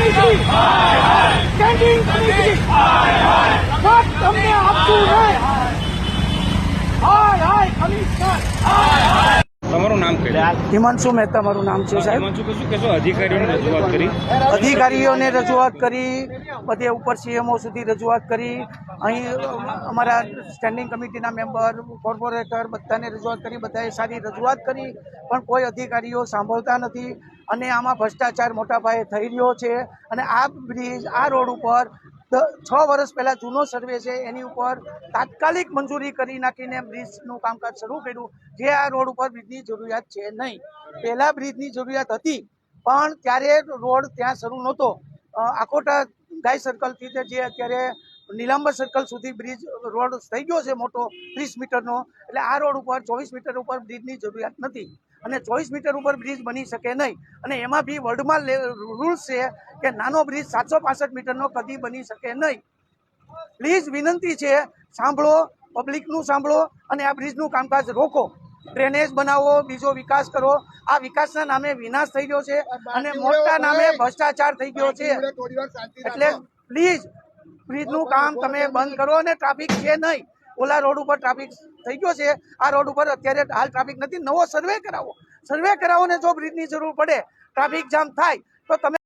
Standing committee સાથ તમને આપતું નહીં. હાય હાય કમિશનર. તમારું નામ કહ્યું? હિમાંશુ મહેતા મારું નામ છે સાહેબ. હિમાંશુ, કશું કહેશો? અધિકારીઓને રજૂઆત કરી? અધિકારીઓને રજૂઆત કરી, બધે ઉપર સીએમઓ સુધી રજૂઆત કરી. અહીં અમારા સ્ટેન્ડિંગ કમિટીના મેમ્બર, કોર્પોરેટર બધાને રજૂઆત કરી, બધાએ સારી રજૂઆત કરી, પણ કોઈ અધિકારીઓ સાંભળતા નથી. અને આમાં ભ્રષ્ટાચાર મોટા પાયે થઈ રહ્યો છે. અને આ બ્રિજ, આ રોડ ઉપર 6 વર્ષ પહેલા જૂનો સર્વે છે, એની ઉપર તાત્કાલિક મંજૂરી કરી નાખીને બ્રિજનું કામકાજ શરૂ કર્યું. જે આ રોડ ઉપર બ્રિજની જરૂરિયાત છે નહીં. પહેલા બ્રિજની જરૂરિયાત હતી, પણ ત્યારે રોડ ત્યાં શરૂ નહોતો. આકોટા ગાય સર્કલથી જે અત્યારે નીલાંબર સર્કલ સુધી બ્રિજ રોડ થઈ ગયો છે મોટો 30 મીટરનો. એટલે આ રોડ ઉપર 24 મીટર ઉપર બ્રિજની જરૂરિયાત નથી, અને 24 મીટર ઉપર બ્રિજ બની શકે નહીં. અને એમાં બી વર્લ્ડમાં રૂલ્સ છે કે નાનો બ્રિજ 765 મીટરનો કદી બની શકે નહીં. પ્લીઝ વિનંતી છે, સાંભળો, પબ્લિકનું સાંભળો અને આ બ્રિજનું કામકાજ રોકો. ડ્રેનેજ બનાવો, બીજો વિકાસ કરો. આ વિકાસના નામે વિનાશ થઈ ગયો છે અને મોટા નામે ભ્રષ્ટાચાર થઈ ગયો છે. એટલે પ્લીઝ બ્રિજનું કામ તમે બંધ કરો. અને ટ્રાફિક છે નહીં, ઓલા રોડ ઉપર ટ્રાફિક થઈ ગયો છે. આ રોડ ઉપર અત્યારે હાલ ટ્રાફિક નથી. નવો સર્વે કરાવો. સર્વે કરાવો ને જો બ્રિજની જરૂર પડે, ટ્રાફિક જામ થાય તો તમે